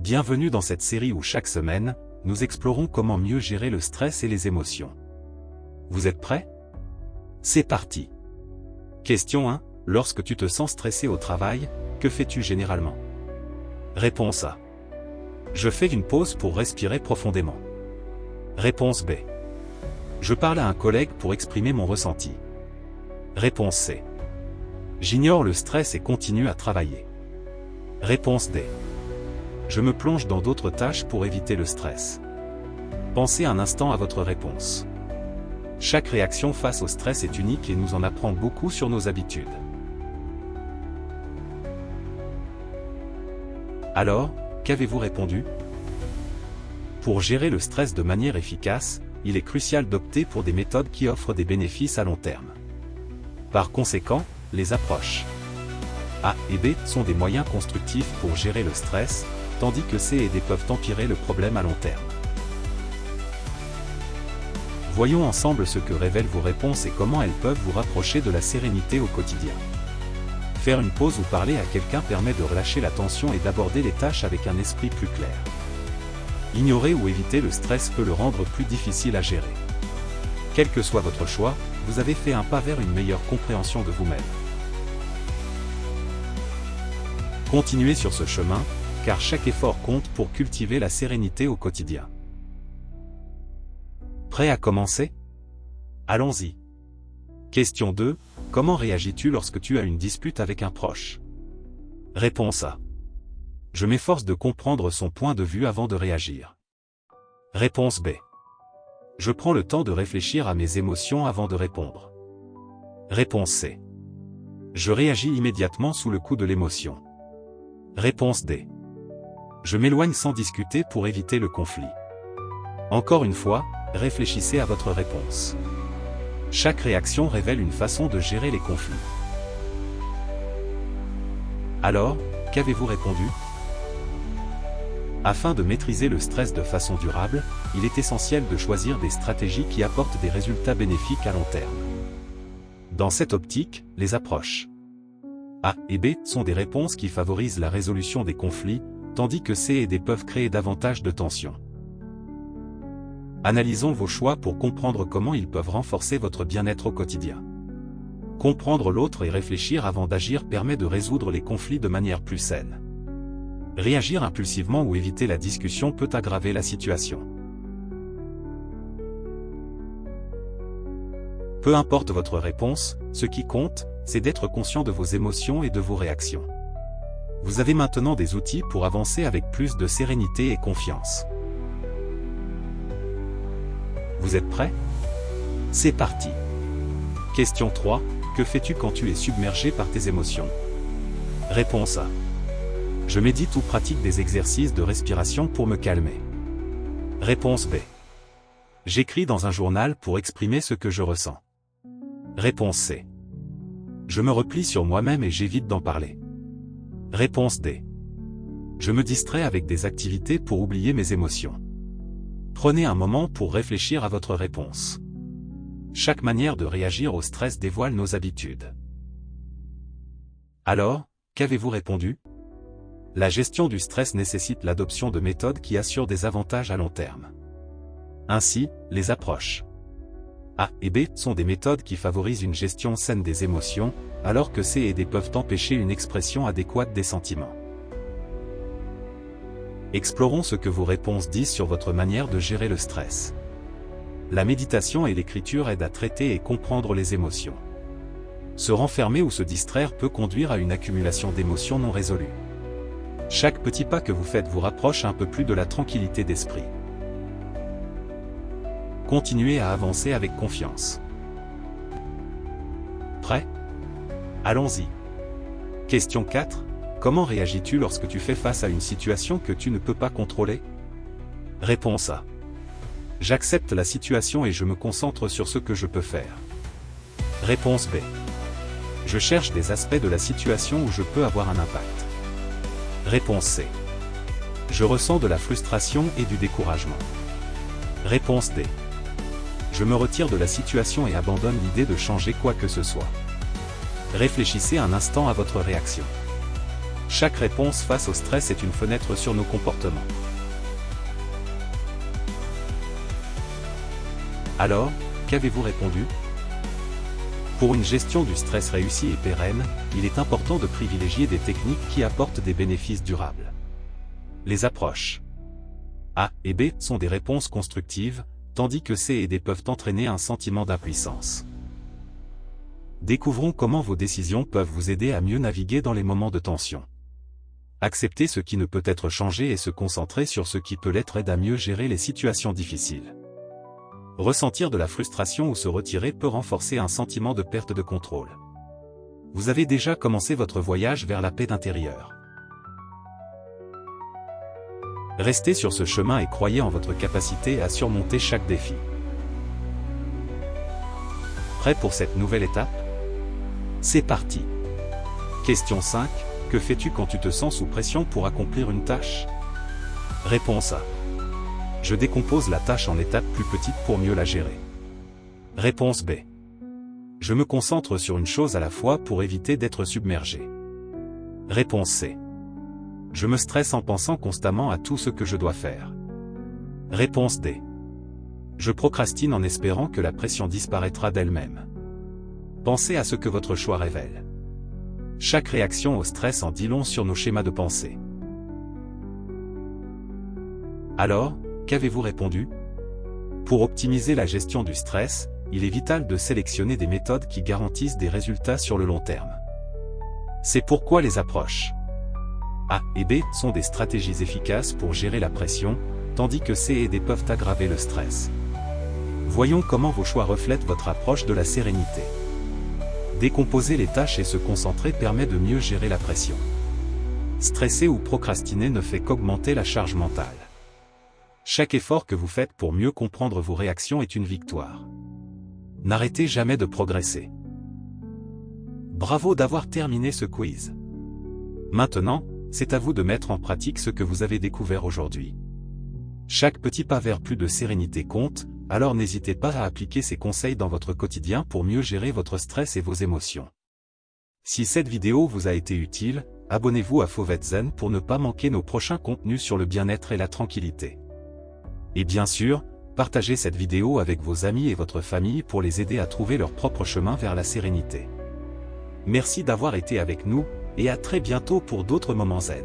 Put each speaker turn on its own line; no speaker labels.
Bienvenue dans cette série où chaque semaine, nous explorons comment mieux gérer le stress et les émotions. Vous êtes prêts? C'est parti! Question 1. Lorsque tu te sens stressé au travail, que fais-tu généralement? Réponse A. Je fais une pause pour respirer profondément. Réponse B. Je parle à un collègue pour exprimer mon ressenti. Réponse C. J'ignore le stress et continue à travailler. Réponse D. Je me plonge dans d'autres tâches pour éviter le stress. Pensez un instant à votre réponse. Chaque réaction face au stress est unique et nous en apprend beaucoup sur nos habitudes. Alors, qu'avez-vous répondu? Pour gérer le stress de manière efficace, il est crucial d'opter pour des méthodes qui offrent des bénéfices à long terme. Par conséquent, les approches A et B sont des moyens constructifs pour gérer le stress, tandis que C et D peuvent empirer le problème à long terme. Voyons ensemble ce que révèlent vos réponses et comment elles peuvent vous rapprocher de la sérénité au quotidien. Faire une pause ou parler à quelqu'un permet de relâcher la tension et d'aborder les tâches avec un esprit plus clair. Ignorer ou éviter le stress peut le rendre plus difficile à gérer. Quel que soit votre choix, vous avez fait un pas vers une meilleure compréhension de vous-même. Continuez sur ce chemin, car chaque effort compte pour cultiver la sérénité au quotidien. Prêt à commencer? Allons-y. Question 2. Comment réagis-tu lorsque tu as une dispute avec un proche? Réponse A. Je m'efforce de comprendre son point de vue avant de réagir. Réponse B. Je prends le temps de réfléchir à mes émotions avant de répondre. Réponse C. Je réagis immédiatement sous le coup de l'émotion. Réponse D. Je m'éloigne sans discuter pour éviter le conflit. Encore une fois, réfléchissez à votre réponse. Chaque réaction révèle une façon de gérer les conflits. Alors, qu'avez-vous répondu? Afin de maîtriser le stress de façon durable, il est essentiel de choisir des stratégies qui apportent des résultats bénéfiques à long terme. Dans cette optique, les approches A et B sont des réponses qui favorisent la résolution des conflits, tandis que C et D peuvent créer davantage de tensions. Analysons vos choix pour comprendre comment ils peuvent renforcer votre bien-être au quotidien. Comprendre l'autre et réfléchir avant d'agir permet de résoudre les conflits de manière plus saine. Réagir impulsivement ou éviter la discussion peut aggraver la situation. Peu importe votre réponse, ce qui compte, c'est d'être conscient de vos émotions et de vos réactions. Vous avez maintenant des outils pour avancer avec plus de sérénité et confiance. Vous êtes prêts? C'est parti! Question 3. Que fais-tu quand tu es submergé par tes émotions? Réponse A. Je médite ou pratique des exercices de respiration pour me calmer. Réponse B. J'écris dans un journal pour exprimer ce que je ressens. Réponse C. Je me replie sur moi-même et j'évite d'en parler. Réponse D. Je me distrais avec des activités pour oublier mes émotions. Prenez un moment pour réfléchir à votre réponse. Chaque manière de réagir au stress dévoile nos habitudes. Alors, qu'avez-vous répondu? La gestion du stress nécessite l'adoption de méthodes qui assurent des avantages à long terme. Ainsi, les approches A et B sont des méthodes qui favorisent une gestion saine des émotions, alors que C et D peuvent empêcher une expression adéquate des sentiments. Explorons ce que vos réponses disent sur votre manière de gérer le stress. La méditation et l'écriture aident à traiter et comprendre les émotions. Se renfermer ou se distraire peut conduire à une accumulation d'émotions non résolues. Chaque petit pas que vous faites vous rapproche un peu plus de la tranquillité d'esprit. Continuez à avancer avec confiance. Prêt? Allons-y. Question 4. Comment réagis-tu lorsque tu fais face à une situation que tu ne peux pas contrôler? Réponse A. J'accepte la situation et je me concentre sur ce que je peux faire. Réponse B. Je cherche des aspects de la situation où je peux avoir un impact. Réponse C. Je ressens de la frustration et du découragement. Réponse D. Je me retire de la situation et abandonne l'idée de changer quoi que ce soit. Réfléchissez un instant à votre réaction. Chaque réponse face au stress est une fenêtre sur nos comportements. Alors, qu'avez-vous répondu? Pour une gestion du stress réussie et pérenne, il est important de privilégier des techniques qui apportent des bénéfices durables. Les approches A et B sont des réponses constructives, tandis que C et D peuvent entraîner un sentiment d'impuissance. Découvrons comment vos décisions peuvent vous aider à mieux naviguer dans les moments de tension. Accepter ce qui ne peut être changé et se concentrer sur ce qui peut l'être aide à mieux gérer les situations difficiles. Ressentir de la frustration ou se retirer peut renforcer un sentiment de perte de contrôle. Vous avez déjà commencé votre voyage vers la paix intérieure. Restez sur ce chemin et croyez en votre capacité à surmonter chaque défi. Prêt pour cette nouvelle étape? C'est parti. Question 5. Que fais-tu quand tu te sens sous pression pour accomplir une tâche? Réponse A. Je décompose la tâche en étapes plus petites pour mieux la gérer. Réponse B. Je me concentre sur une chose à la fois pour éviter d'être submergé. Réponse C. Je me stresse en pensant constamment à tout ce que je dois faire. Réponse D. Je procrastine en espérant que la pression disparaîtra d'elle-même. Pensez à ce que votre choix révèle. Chaque réaction au stress en dit long sur nos schémas de pensée. Alors, qu'avez-vous répondu? Pour optimiser la gestion du stress, il est vital de sélectionner des méthodes qui garantissent des résultats sur le long terme. C'est pourquoi les approches A et B sont des stratégies efficaces pour gérer la pression, tandis que C et D peuvent aggraver le stress. Voyons comment vos choix reflètent votre approche de la sérénité. Décomposer les tâches et se concentrer permet de mieux gérer la pression. Stresser ou procrastiner ne fait qu'augmenter la charge mentale. Chaque effort que vous faites pour mieux comprendre vos réactions est une victoire. N'arrêtez jamais de progresser. Bravo d'avoir terminé ce quiz. Maintenant, c'est à vous de mettre en pratique ce que vous avez découvert aujourd'hui. Chaque petit pas vers plus de sérénité compte, alors n'hésitez pas à appliquer ces conseils dans votre quotidien pour mieux gérer votre stress et vos émotions. Si cette vidéo vous a été utile, abonnez-vous à Fauvet Zen pour ne pas manquer nos prochains contenus sur le bien-être et la tranquillité. Et bien sûr, partagez cette vidéo avec vos amis et votre famille pour les aider à trouver leur propre chemin vers la sérénité. Merci d'avoir été avec nous, et à très bientôt pour d'autres moments zen.